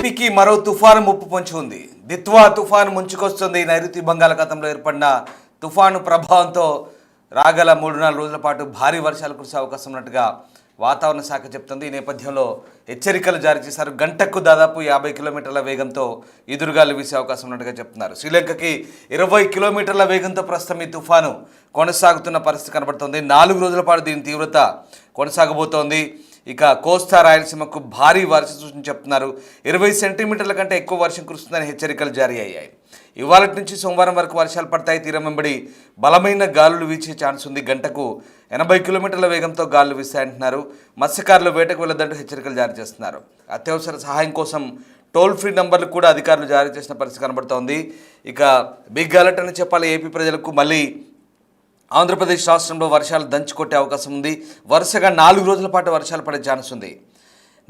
ఏపీకి మరో తుఫాను ముప్పు పొంచి ఉంది. దిత్వా తుఫాను ముంచుకొస్తుంది. నైరుతి బంగాళాఖాతంలో ఏర్పడిన తుఫాను ప్రభావంతో రాగల 3-4 రోజుల పాటు భారీ వర్షాలు కురిసే అవకాశం ఉన్నట్టుగా వాతావరణ శాఖ చెప్తుంది. ఈ నేపథ్యంలో హెచ్చరికలు జారీ చేశారు. గంటకు దాదాపు 50 కిలోమీటర్ల వేగంతో ఎదురుగాలు వీసే అవకాశం ఉన్నట్టుగా చెప్తున్నారు. శ్రీలంకకి 20 కిలోమీటర్ల వేగంతో ప్రస్తుతం ఈ తుఫాను కొనసాగుతున్న పరిస్థితి కనబడుతోంది. 4 రోజుల పాటు దీని తీవ్రత కొనసాగబోతోంది. ఇక కోస్తా రాయలసీమకు భారీ వర్ష సూచన చెప్తున్నారు. 20 సెంటీమీటర్ల కంటే ఎక్కువ వర్షం కురుస్తుందని హెచ్చరికలు జారీ అయ్యాయి. ఇవాళ నుంచి సోమవారం వరకు వర్షాలు పడతాయి. తీరం వెంబడి బలమైన గాలులు వీచే ఛాన్స్ ఉంది. గంటకు 80 కిలోమీటర్ల వేగంతో గాలులు వీస్తాయంటున్నారు. మత్స్యకారులు వేటకు వెళ్ళొద్దంటూ హెచ్చరికలు జారీ చేస్తున్నారు. అత్యవసర సహాయం కోసం టోల్ ఫ్రీ నంబర్లు కూడా అధికారులు జారీ చేసిన పరిస్థితి కనబడుతోంది. ఇక బిగ్ అలర్ట్ అని చెప్పాలి ఏపీ ప్రజలకు. మళ్ళీ ఆంధ్రప్రదేశ్ రాష్ట్రంలో వర్షాలు దంచుకొట్టే అవకాశం ఉంది. వరుసగా 4 రోజుల పాటు వర్షాలు పడే ఛాన్స్ ఉంది.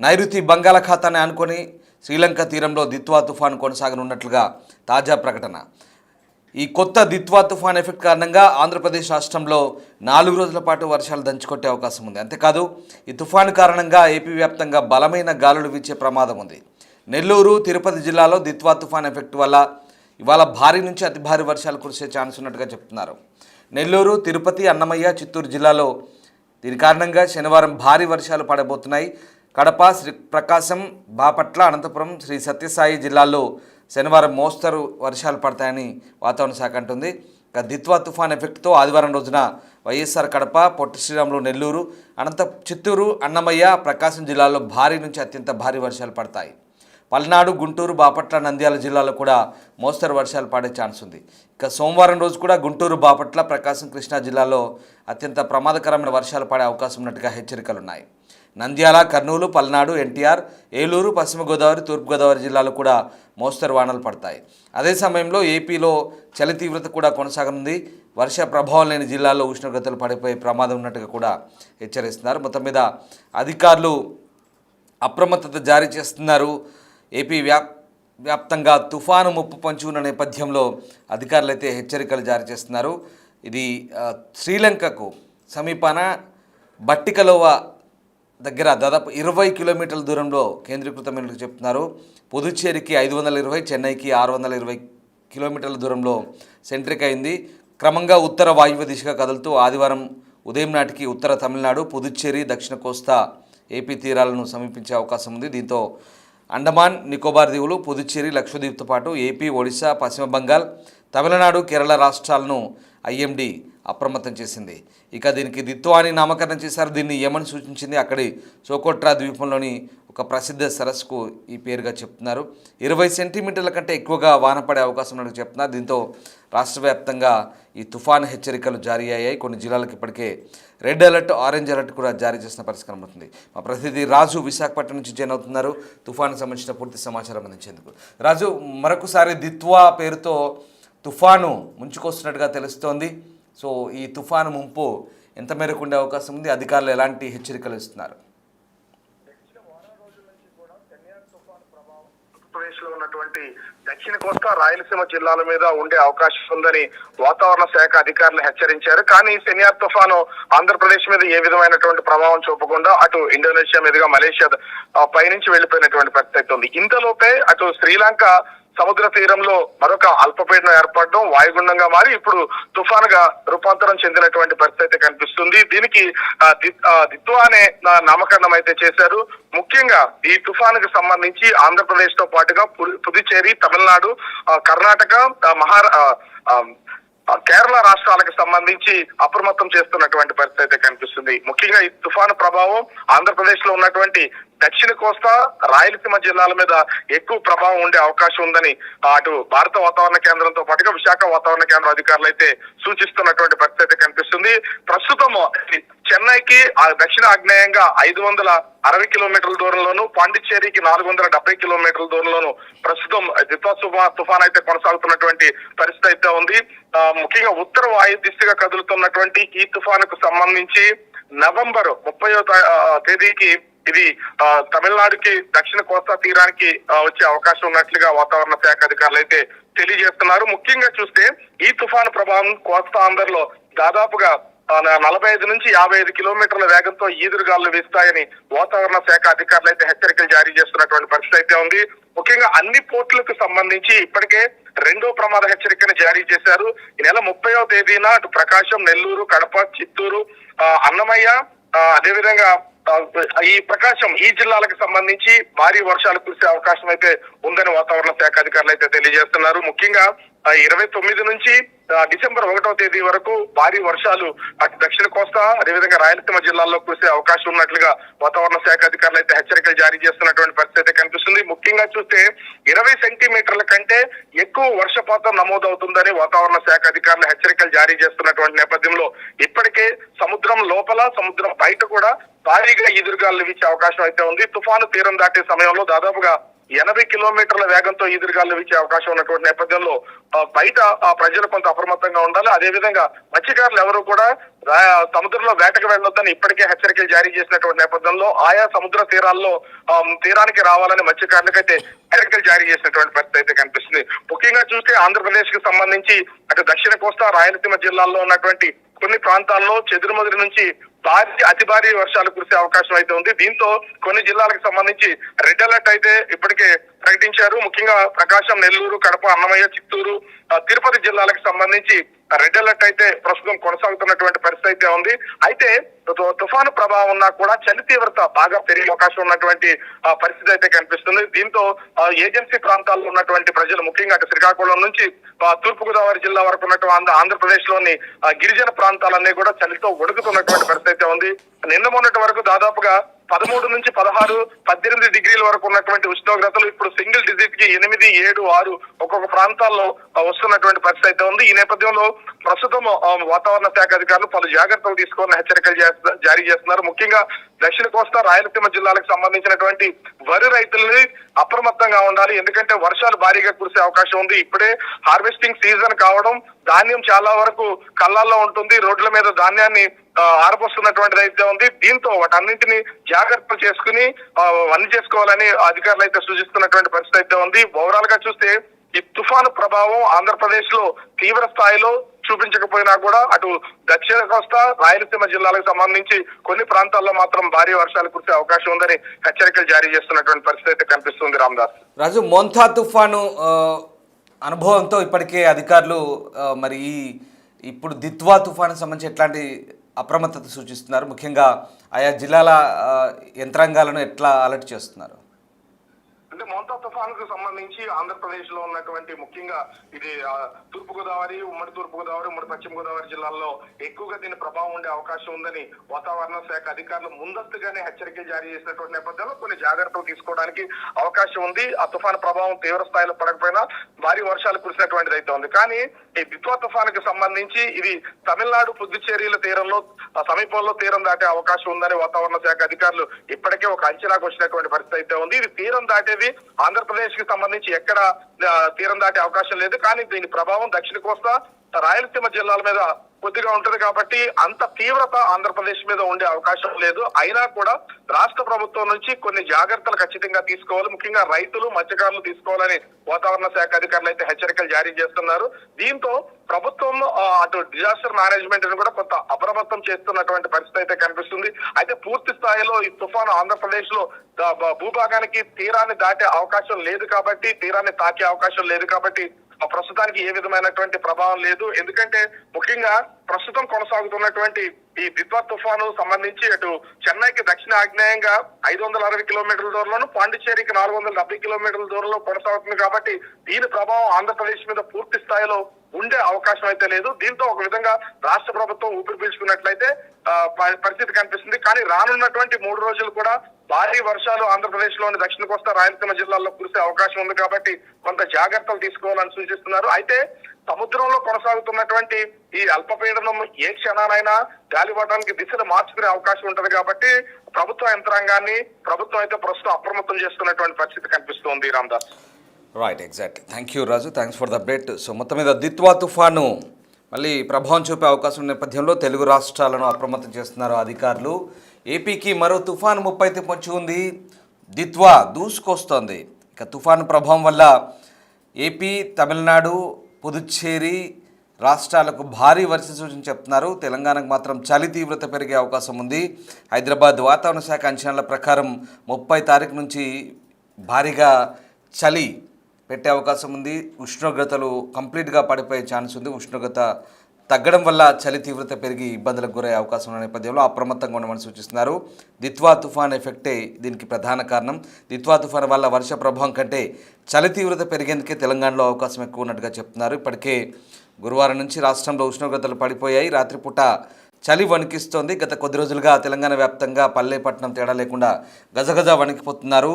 నైరుతి బంగాళాఖాతాన్ని ఆనుకొని శ్రీలంక తీరంలో దిత్వా తుఫాను కొనసాగనున్నట్లుగా తాజా ప్రకటన. ఈ కొత్త దిత్వా తుఫాన్ ఎఫెక్ట్ కారణంగా ఆంధ్రప్రదేశ్ రాష్ట్రంలో 4 రోజుల పాటు వర్షాలు దంచుకొట్టే అవకాశం ఉంది. అంతేకాదు ఈ తుఫాను కారణంగా ఏపీ వ్యాప్తంగా బలమైన గాలులు వీచే ప్రమాదం ఉంది. నెల్లూరు, తిరుపతి జిల్లాలో దిత్వా తుఫాన్ ఎఫెక్ట్ వల్ల ఇవాళ భారీ నుంచి అతి భారీ వర్షాలు కురిసే ఛాన్స్ ఉన్నట్టుగా చెప్తున్నారు. నెల్లూరు, తిరుపతి, అన్నమయ్య, చిత్తూరు జిల్లాలో దీని కారణంగా శనివారం భారీ వర్షాలు పడబోతున్నాయి. కడప, శ్రీ ప్రకాశం, బాపట్ల, అనంతపురం, శ్రీ సత్యసాయి జిల్లాల్లో శనివారం మోస్తరు వర్షాలు పడతాయని వాతావరణ శాఖ అంటుంది. ఇక దిత్వా తుఫాన్ ఎఫెక్ట్తో ఆదివారం రోజున వైఎస్ఆర్ కడప, పొట్టి శ్రీరాములు, నెల్లూరు, చిత్తూరు, అన్నమయ్య, ప్రకాశం జిల్లాల్లో భారీ నుంచి అత్యంత భారీ వర్షాలు పడతాయి. పల్నాడు, గుంటూరు, బాపట్ల, నంద్యాల జిల్లాలో కూడా మోస్తరు వర్షాలు పడే ఛాన్స్ ఉంది. ఇక సోమవారం రోజు కూడా గుంటూరు, బాపట్ల, ప్రకాశం, కృష్ణా జిల్లాలో అత్యంత ప్రమాదకరమైన వర్షాలు పడే అవకాశం ఉన్నట్టుగా హెచ్చరికలు ఉన్నాయి. నంద్యాల, కర్నూలు, పల్నాడు, ఎన్టీఆర్, ఏలూరు, పశ్చిమ గోదావరి, తూర్పుగోదావరి జిల్లాలో కూడా మోస్తరు వానలు పడతాయి. అదే సమయంలో ఏపీలో చలి తీవ్రత కూడా కొనసాగనుంది. వర్ష ప్రభావం లేని జిల్లాల్లో ఉష్ణోగ్రతలు పడిపోయే ప్రమాదం ఉన్నట్టుగా కూడా హెచ్చరిస్తున్నారు. మొత్తం మీద అధికారులు అప్రమత్తత జారీ చేస్తున్నారు. ఏపీ వ్యాప్తంగా తుఫాను ముప్పు పొంచి ఉన్న నేపథ్యంలో అధికారులు అయితే హెచ్చరికలు జారీ చేస్తున్నారు. ఇది శ్రీలంకకు సమీపాన బట్టికలోవ దగ్గర దాదాపు 20 కిలోమీటర్ల దూరంలో కేంద్రీకృతమైనట్టు చెప్తున్నారు. పుదుచ్చేరికి 520, చెన్నైకి 620 కిలోమీటర్ల దూరంలో సెంట్రిక్ అయింది. క్రమంగా ఉత్తర వాయువ్య దిశగా కదులుతూ ఆదివారం ఉదయం నాటికి ఉత్తర తమిళనాడు, పుదుచ్చేరి, దక్షిణ కోస్తా ఏపీ తీరాలను సమీపించే అవకాశం ఉంది. దీంతో అండమాన్ నికోబార్ దీవులు, పుదుచ్చేరి, లక్షద్వీప్తో పాటు ఏపీ, ఒడిశా, పశ్చిమ బంగాల్, తమిళనాడు, కేరళ రాష్ట్రాలను ఐఎండీ అప్రమత్తం చేసింది. ఇక దీనికి దిత్వా అని నామకరణం చేశారు. దీన్ని యమన్ సూచించింది. అక్కడి సోకోట్రా ద్వీపంలోని ఒక ప్రసిద్ధ సరస్సుకు ఈ పేరుగా చెప్తున్నారు. 20 సెంటీమీటర్ల కంటే ఎక్కువగా వాన పడే అవకాశం ఉన్నట్టు చెప్తున్నారు. దీంతో రాష్ట్ర వ్యాప్తంగా ఈ తుఫాను హెచ్చరికలు జారీ అయ్యాయి. కొన్ని జిల్లాలకు ఇప్పటికే రెడ్ అలర్ట్, ఆరెంజ్ అలర్ట్ కూడా జారీ చేసిన పరిస్థితి కనబడుతుంది. మా ప్రతినిధి రాజు విశాఖపట్నం నుంచి జాయిన్ అవుతున్నారు తుఫాను సంబంధించిన పూర్తి సమాచారం అందించేందుకు. రాజు, మరొకసారి దిత్వా పేరుతో తుఫాను ముంచుకొస్తున్నట్టుగా తెలుస్తోంది. సో ఈ తుఫాను ముంపు ఎంత మేరకు ఉండే అవకాశం ఉంది? అధికారులు ఎలాంటి హెచ్చరికలు ఇస్తున్నారు? ఆంధ్రప్రదేశ్లో ఉన్నటువంటి దక్షిణ కోస్తా రాయలసీమ జిల్లాల మీద ఉండే అవకాశం ఉందని వాతావరణ శాఖ అధికారులు హెచ్చరించారు. కానీ సెనియార్ తుఫాను ఆంధ్రప్రదేశ్ మీద ఏ విధమైనటువంటి ప్రభావం చూపకుండా అటు ఇండోనేషియా మీదుగా మలేషియా పైనుంచి వెళ్లిపోయినటువంటి పరిస్థితి ఉంది. ఇంతలోపే అటు శ్రీలంక సముద్ర తీరంలో మరొక అల్పపీడనం ఏర్పడడం, వాయుగుండంగా మారి ఇప్పుడు తుఫానుగా రూపాంతరం చెందినటువంటి పరిస్థితి కనిపిస్తుంది. దీనికి దిత్వా అనే నామకరణం అయితే చేశారు. ముఖ్యంగా ఈ తుఫానుకు సంబంధించి ఆంధ్రప్రదేశ్ తో పాటుగా పుదుచ్చేరి, తమిళనాడు, కర్ణాటక, కేరళ రాష్ట్రాలకు సంబంధించి అప్రమత్తం చేస్తున్నటువంటి పరిస్థితి కనిపిస్తుంది. ముఖ్యంగా ఈ తుఫాను ప్రభావం ఆంధ్రప్రదేశ్ లో ఉన్నటువంటి దక్షిణ కోస్తా, రాయలసీమ జిల్లాల మీద ఎక్కువ ప్రభావం ఉండే అవకాశం ఉందని అటు భారత వాతావరణ కేంద్రంతో పాటుగా విశాఖ వాతావరణ కేంద్రం అధికారులు అయితే సూచిస్తున్నటువంటి పరిస్థితి కనిపిస్తుంది. ప్రస్తుతం చెన్నైకి దక్షిణ ఆగ్నేయంగా 560 కిలోమీటర్ల దూరంలోను, పాండిచ్చేరికి 470 కిలోమీటర్ల దూరంలోను ప్రస్తుతం దిత్వా తుఫాన్ అయితే కొనసాగుతున్నటువంటి పరిస్థితి అయితే ఉంది. ముఖ్యంగా ఉత్తర వాయు దిశగా కదులుతున్నటువంటి ఈ తుఫానుకు సంబంధించి నవంబర్ 30వ తేదీకి ఇది తమిళనాడుకి, దక్షిణ కోస్తా తీరానికి వచ్చే అవకాశం ఉన్నట్లుగా వాతావరణ శాఖ అధికారులు అయితే తెలియజేస్తున్నారు. ముఖ్యంగా చూస్తే ఈ తుఫాను ప్రభావం కోస్తా ఆంధ్రలో దాదాపుగా 45 నుంచి 55 కిలోమీటర్ల వేగంతో ఈదురుగాలు వీస్తాయని వాతావరణ శాఖ అధికారులు అయితే హెచ్చరికలు జారీ చేస్తున్నటువంటి పరిస్థితి అయితే ఉంది. ముఖ్యంగా అన్ని పోర్టులకు సంబంధించి ఇప్పటికే 2వ ప్రమాద హెచ్చరికను జారీ చేశారు. ఈ నెల 30వ తేదీన అటు ప్రకాశం, నెల్లూరు, కడప, చిత్తూరు, అన్నమయ్య, అదేవిధంగా ఈ ప్రకాశం ఈ జిల్లాలకు సంబంధించి భారీ వర్షాలు కురిసే అవకాశం అయితే ఉందని వాతావరణ శాఖ అధికారులు అయితే తెలియజేస్తున్నారు. ముఖ్యంగా 29 నుంచి డిసెంబర్ 1వ తేదీ వరకు భారీ వర్షాలు అటు దక్షిణ కోస్తా అదేవిధంగా రాయలసీమ జిల్లాల్లో కురిసే అవకాశం ఉన్నట్లుగా వాతావరణ శాఖ అధికారులు అయితే హెచ్చరికలు జారీ చేస్తున్నటువంటి పరిస్థితి కనిపిస్తుంది. ముఖ్యంగా చూస్తే 20 సెంటీమీటర్ల కంటే ఎక్కువ వర్షపాతం నమోదవుతుందని వాతావరణ శాఖ అధికారులు హెచ్చరికలు జారీ చేస్తున్నటువంటి నేపథ్యంలో ఇప్పటికే సముద్రం లోపల, సముద్రం బయట కూడా భారీగా ఈదురుగాలు వీచే అవకాశం అయితే ఉంది. తుఫాను తీరం దాటే సమయంలో దాదాపుగా 80 కిలోమీటర్ల వేగంతో ఈదురుగాలు వీచే అవకాశం ఉన్నటువంటి నేపథ్యంలో బయట ప్రజలు కొంత అప్రమత్తంగా ఉండాలి. అదేవిధంగా మత్స్యకారులు ఎవరు కూడా సముద్రంలో వేటకు వెళ్లొద్దని ఇప్పటికే హెచ్చరికలు జారీ చేసినటువంటి నేపథ్యంలో ఆయా సముద్ర తీరాల్లో తీరానికి రావాలని మత్స్యకారులకైతే హెచ్చరికలు జారీ చేసినటువంటి పరిస్థితి అయితే కనిపిస్తుంది. ముఖ్యంగా చూస్తే ఆంధ్రప్రదేశ్ కి సంబంధించి అటు దక్షిణ కోస్తా, రాయలసీమ జిల్లాల్లో ఉన్నటువంటి కొన్ని ప్రాంతాల్లో చెదురుమదురు నుంచి అతి భారీ వర్షాలు కురిసే అవకాశం అయితే ఉంది. దీంతో కొన్ని జిల్లాలకు సంబంధించి రెడ్ అలర్ట్ అయితే ఇప్పటికే ప్రకటించారు. ముఖ్యంగా ప్రకాశం, నెల్లూరు, కడప, అన్నమయ్య, చిత్తూరు, తిరుపతి జిల్లాలకు సంబంధించి రెడ్ అలర్ట్ అయితే ప్రస్తుతం కొనసాగుతున్నటువంటి పరిస్థితి అయితే ఉంది. అయితే తుఫాను ప్రభావం ఉన్నా కూడా చలి తీవ్రత బాగా పెరిగే అవకాశం ఉన్నటువంటి పరిస్థితి అయితే కనిపిస్తుంది. దీంతో ఏజెన్సీ ప్రాంతాల్లో ఉన్నటువంటి ప్రజలు ముఖ్యంగా అటు శ్రీకాకుళం నుంచి తూర్పుగోదావరి జిల్లా వరకు ఉన్నటువంటి ఆంధ్రప్రదేశ్ లోని గిరిజన ప్రాంతాలన్నీ కూడా చలితో వణుకుతున్నటువంటి పరిస్థితి అయితే ఉంది. నిన్న మొన్నటి వరకు దాదాపుగా 13 నుంచి 16, 18 డిగ్రీల వరకు ఉన్నటువంటి ఉష్ణోగ్రతలు ఇప్పుడు సింగిల్ డిజిట్ కి 8, 7, 6 ఒక్కొక్క ప్రాంతాల్లో వస్తున్నటువంటి పరిస్థితి అయితే ఉంది. ఈ నేపథ్యంలో ప్రస్తుతం వాతావరణ శాఖ అధికారులు పలు జాగ్రత్తలు తీసుకొని హెచ్చరికలు జారీ చేస్తున్నారు. ముఖ్యంగా దక్షిణ కోస్తా, రాయలసీమ జిల్లాలకు సంబంధించినటువంటి వరి రైతుల్ని అప్రమత్తంగా ఉండాలి. ఎందుకంటే వర్షాలు భారీగా కురిసే అవకాశం ఉంది. ఇప్పుడే హార్వెస్టింగ్ సీజన్ కావడం, ధాన్యం చాలా వరకు కళ్ళాల్లో ఉంటుంది. రోడ్ల మీద ధాన్యాన్ని ఆరబోస్తున్నటువంటిది అయితే ఉంది. దీంతో వాటన్నింటినీ జాగ్రత్తలు చేసుకుని అన్ని చేసుకోవాలని అధికారులు అయితే సూచిస్తున్నటువంటి పరిస్థితి అయితే ఉంది. ఓవరాల్ గా చూస్తే ఈ తుఫాను ప్రభావం ఆంధ్రప్రదేశ్ లో తీవ్ర స్థాయిలో చూపించకపోయినా కూడా అటు దక్షిణ కోస్తా, రాయలసీమ జిల్లాలకు సంబంధించి కొన్ని ప్రాంతాల్లో మాత్రం భారీ వర్షాలు కురిసే అవకాశం ఉందని హెచ్చరికలు జారీ చేస్తున్నటువంటి పరిస్థితి అయితే కనిపిస్తుంది. రామదాస్ రాజు, మోంతా తుఫాను అనుభవంతో ఇప్పటికే అధికారులు మరి ఇప్పుడు దిత్వా తుఫాను సంబంధించి ఎట్లాంటి అప్రమత్తత సూచిస్తున్నారు? ముఖ్యంగా ఆయా జిల్లాల యంత్రాంగాలను ఎట్లా అలర్ట్ చేస్తున్నారు? అంటే మోంతా తుఫానుకు సంబంధించి ఆంధ్రప్రదేశ్ లో ఉన్నటువంటి ముఖ్యంగా ఇది తూర్పుగోదావరి, ఉమ్మడి తూర్పుగోదావరి, ఉమ్మడి పశ్చిమ గోదావరి జిల్లాల్లో ఎక్కువగా దీని ప్రభావం ఉండే అవకాశం ఉందని వాతావరణ శాఖ అధికారులు ముందస్తుగానే హెచ్చరికలు జారీ చేసినటువంటి నేపథ్యంలో కొన్ని జాగ్రత్తలు తీసుకోవడానికి అవకాశం ఉంది. ఆ తుఫాను ప్రభావం తీవ్ర స్థాయిలో పడకపోయినా భారీ వర్షాలు కురిసినటువంటిది అయితే ఉంది. కానీ ఈ దిత్వా తుఫానుకు సంబంధించి ఇది తమిళనాడు, పుదుచ్చేరిల తీరంలో సమీపంలో తీరం దాటే అవకాశం ఉందని వాతావరణ శాఖ అధికారులు ఇప్పటికే ఒక అంచనాకు వచ్చినటువంటి పరిస్థితి అయితే ఉంది. ఇది తీరం దాటేది ఆంధ్రప్రదేశ్ కి సంబంధించి ఎక్కడ తీరం దాటే అవకాశం లేదు. కానీ దీని ప్రభావం దక్షిణ కోస్తా, రాయలసీమ జిల్లాల మీద కొద్దిగా ఉంటది కాబట్టి అంత తీవ్రత ఆంధ్రప్రదేశ్ మీద ఉండే అవకాశం లేదు. అయినా కూడా రాష్ట్ర ప్రభుత్వం నుంచి కొన్ని జాగ్రత్తలు ఖచ్చితంగా తీసుకోవాలి. ముఖ్యంగా రైతులు, మత్స్యకారులు తీసుకోవాలని వాతావరణ శాఖ అధికారులు అయితే హెచ్చరికలు జారీ చేస్తున్నారు. దీంతో ప్రభుత్వం అటు డిజాస్టర్ మేనేజ్మెంట్ ని కూడా కొంత అప్రమత్తం చేస్తున్నటువంటి పరిస్థితి అయితే కనిపిస్తుంది. అయితే పూర్తి స్థాయిలో ఈ తుఫాను ఆంధ్రప్రదేశ్ లో భూభాగానికి తీరాన్ని దాటే అవకాశం లేదు కాబట్టి, తీరాన్ని తాకే అవకాశం లేదు కాబట్టి ప్రస్తుతానికి ఏ విధమైనటువంటి ప్రభావం లేదు. ఎందుకంటే ముఖ్యంగా ప్రస్తుతం కొనసాగుతున్నటువంటి ఈ దిత్వా తుఫాను సంబంధించి అటు చెన్నైకి దక్షిణ ఆగ్నేయంగా 560 కిలోమీటర్ల దూరంలోను, పాండిచ్చేరికి 470 కిలోమీటర్ల దూరంలో కొనసాగుతుంది కాబట్టి దీని ప్రభావం ఆంధ్రప్రదేశ్ మీద పూర్తి స్థాయిలో ఉండే అవకాశం అయితే లేదు. దీంతో ఒక విధంగా రాష్ట్ర ప్రభుత్వం ఊపిరి పీల్చుకున్నట్లయితే పరిస్థితి కనిపిస్తుంది. కానీ రానున్నటువంటి 3 రోజులు కూడా భారీ వర్షాలు ఆంధ్రప్రదేశ్ లోని దక్షిణ కోస్తా, రాయలసీమ జిల్లాల్లో కురిసే అవకాశం ఉంది కాబట్టి కొంత జాగ్రత్తలు తీసుకోవాలని సూచిస్తున్నారు. అయితే సముద్రంలో కొనసాగుతున్నటువంటి ఈ అల్పపీడనం ఏ క్షణానైనా గాలిపటానికి దిశను మార్చుకునే అవకాశం ఉంటది కాబట్టి ప్రభుత్వ యంత్రాంగాన్ని ప్రభుత్వం అయితే ప్రస్తుతం అప్రమత్తం చేస్తున్నటువంటి పరిస్థితి కనిపిస్తోంది. Ramdas. Right, exact. Thank you Raju, thanks for the update. So మొత్తం మీద దిత్వా తుఫాను మళ్ళీ ప్రభావం చూపే అవకాశం నేపథ్యంలో తెలుగు రాష్ట్రాలను అప్రమత్తం చేస్తున్నారు అధికారులు. ఏపీకి మరో తుఫాను ముప్పైతే పొంచి ఉంది. దిత్వా దూసుకొస్తోంది. ఇక తుఫాను ప్రభావం వల్ల ఏపీ, తమిళనాడు, పుదుచ్చేరి, రాష్ట్రాలకు భారీ వర్ష సూచన చెప్తున్నారు. తెలంగాణకు మాత్రం చలి తీవ్రత పెరిగే అవకాశం ఉంది. హైదరాబాద్ వాతావరణ శాఖ అంచనాల ప్రకారం 30 తారీఖు నుంచి భారీగా చలి పెట్టే అవకాశం ఉంది. ఉష్ణోగ్రతలు కంప్లీట్గా పడిపోయే ఛాన్స్ ఉంది. ఉష్ణోగ్రత తగ్గడం వల్ల చలి తీవ్రత పెరిగి ఇబ్బందులకు గురయ్యే అవకాశం ఉన్న నేపథ్యంలో అప్రమత్తంగా ఉండమని సూచిస్తున్నారు. దిత్వా తుఫాన్ ఎఫెక్టే దీనికి ప్రధాన కారణం. దిత్వా తుఫాన్ వల్ల వర్ష ప్రభావం కంటే చలి తీవ్రత పెరిగేందుకే తెలంగాణలో అవకాశం ఎక్కువ ఉన్నట్టుగా చెప్తున్నారు. ఇప్పటికే గురువారం నుంచి రాష్ట్రంలో ఉష్ణోగ్రతలు పడిపోయాయి. రాత్రిపూట చలి వణికిస్తోంది. గత కొద్ది రోజులుగా తెలంగాణ వ్యాప్తంగా పల్లె పట్టణం తేడా లేకుండా గజగజ వణికిపోతున్నారు.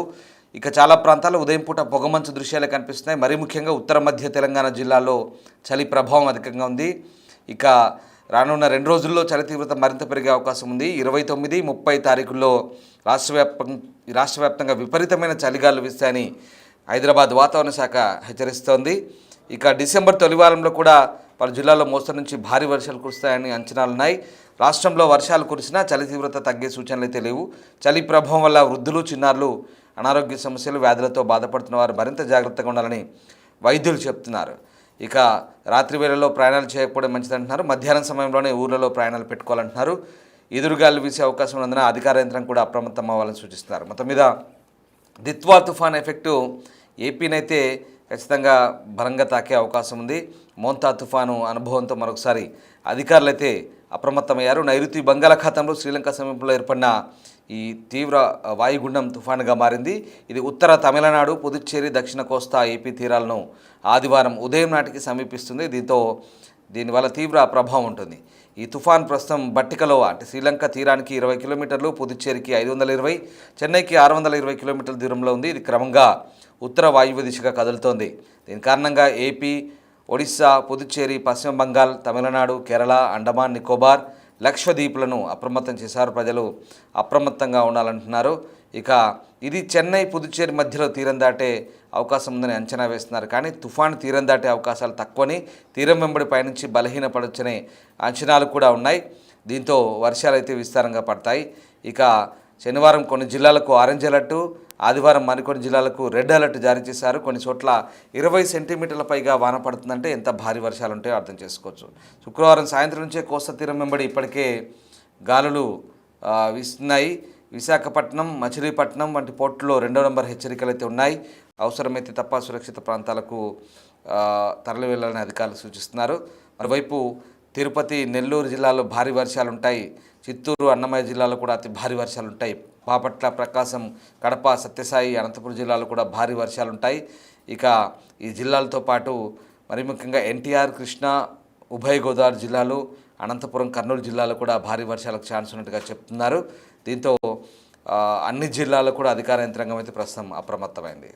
ఇక చాలా ప్రాంతాల్లో ఉదయం పూట పొగమంచు దృశ్యాలే కనిపిస్తున్నాయి. మరీ ముఖ్యంగా ఉత్తర మధ్య తెలంగాణ జిల్లాలో చలి ప్రభావం అధికంగా ఉంది. ఇక రానున్న 2 రోజుల్లో చలి తీవ్రత మరింత పెరిగే అవకాశం ఉంది. 29, 30 తారీఖుల్లో రాష్ట్ర వ్యాప్తంగా విపరీతమైన చలిగాలు వీస్తాయని హైదరాబాద్ వాతావరణ శాఖ హెచ్చరిస్తోంది. ఇక డిసెంబర్ తొలి వారంలో కూడా పలు జిల్లాల్లో మోస్తరు నుంచి భారీ వర్షాలు కురుస్తాయని అంచనాలున్నాయి. రాష్ట్రంలో వర్షాలు కురిసినా చలి తీవ్రత తగ్గే సూచనలు అయితే లేవు. చలి ప్రభావం వల్ల వృద్ధులు, చిన్నారులు అనారోగ్య సమస్యలు, వ్యాధులతో బాధపడుతున్న వారు మరింత జాగ్రత్తగా ఉండాలని వైద్యులు చెప్తున్నారు. ఇక రాత్రి వేళల్లో ప్రయాణాలు చేయకపోవడం మంచిదంటున్నారు. మధ్యాహ్నం సమయంలోనే ఊర్లలో ప్రయాణాలు పెట్టుకోవాలంటున్నారు. ఎదురుగాలు వీసే అవకాశం ఉన్నందున అధికార యంత్రం కూడా అప్రమత్తం అవ్వాలని సూచిస్తున్నారు. మొత్తం మీద దిత్వా తుఫాన్ ఎఫెక్టు ఏపీనైతే ఖచ్చితంగా బలంగా తాకే అవకాశం ఉంది. మోంతా తుఫాను అనుభవంతో మరొకసారి అధికారులు అయితే అప్రమత్తమయ్యారు. నైరుతి బంగాళాఖాతంలో శ్రీలంక సమీపంలో ఏర్పడిన ఈ తీవ్ర వాయుగుండం తుఫానుగా మారింది. ఇది ఉత్తర తమిళనాడు, పుదుచ్చేరి, దక్షిణ కోస్తా, ఏపీ తీరాలను ఆదివారం ఉదయం నాటికి సమీపిస్తుంది. దీనివల్ల తీవ్ర ప్రభావం ఉంటుంది. ఈ తుఫాన్ ప్రస్తుతం బట్టికలో అంటే శ్రీలంక తీరానికి 20 కిలోమీటర్లు, పుదుచ్చేరికి 520, చెన్నైకి 620 కిలోమీటర్ల దూరంలో ఉంది. ఇది క్రమంగా ఉత్తర వాయువ్య దిశగా కదులుతోంది. దీని కారణంగా ఏపీ, ఒడిశా, పుదుచ్చేరి, పశ్చిమ బంగాల్, తమిళనాడు, కేరళ, అండమాన్ నికోబార్, లక్షద్వీపులను అప్రమత్తం చేశారు. ప్రజలు అప్రమత్తంగా ఉండాలంటున్నారు. ఇక ఇది చెన్నై, పుదుచ్చేరి మధ్యలో తీరం దాటే అవకాశం ఉందని అంచనా వేస్తున్నారు. కానీ తుఫాను తీరం దాటే అవకాశాలు తక్కువని, తీరం వెంబడి పయనించి బలహీనపడొచ్చనే అంచనాలు కూడా ఉన్నాయి. దీంతో వర్షాలు అయితే విస్తారంగా పడతాయి. ఇక శనివారం కొన్ని జిల్లాలకు ఆరెంజ్ అలర్టు, ఆదివారం మరికొన్ని జిల్లాలకు రెడ్ అలర్ట్ జారీ చేశారు. కొన్ని చోట్ల 20 సెంటీమీటర్ల పైగా వాన పడుతుందంటే ఎంత భారీ వర్షాలు ఉంటాయో అర్థం చేసుకోవచ్చు. శుక్రవారం సాయంత్రం నుంచే కోస్తా తీరం వెంబడి ఇప్పటికే గాలులు వీస్తున్నాయి. విశాఖపట్నం, మచిలీపట్నం వంటి పోర్టులో 2వ నంబర్ హెచ్చరికలు అయితే ఉన్నాయి. అవసరమైతే తప్ప సురక్షిత ప్రాంతాలకు తరలి వెళ్లాలని అధికారులు సూచిస్తున్నారు. మరోవైపు తిరుపతి, నెల్లూరు జిల్లాలో భారీ వర్షాలు ఉంటాయి. చిత్తూరు, అన్నమయ్య జిల్లాలో కూడా అతి భారీ వర్షాలు ఉంటాయి. బాపట్ల, ప్రకాశం, కడప, సత్యసాయి, అనంతపురం జిల్లాలో కూడా భారీ వర్షాలు ఉంటాయి. ఇక ఈ జిల్లాలతో పాటు మరి ముఖ్యంగా ఎన్టీఆర్, కృష్ణా, ఉభయ గోదావరి జిల్లాలు, అనంతపురం, కర్నూలు జిల్లాలో కూడా భారీ వర్షాలకు ఛాన్స్ ఉన్నట్టుగా చెప్తున్నారు. దీంతో అన్ని జిల్లాల్లో కూడా అధికార యంత్రాంగం అయితే ప్రస్తుతం అప్రమత్తమైంది.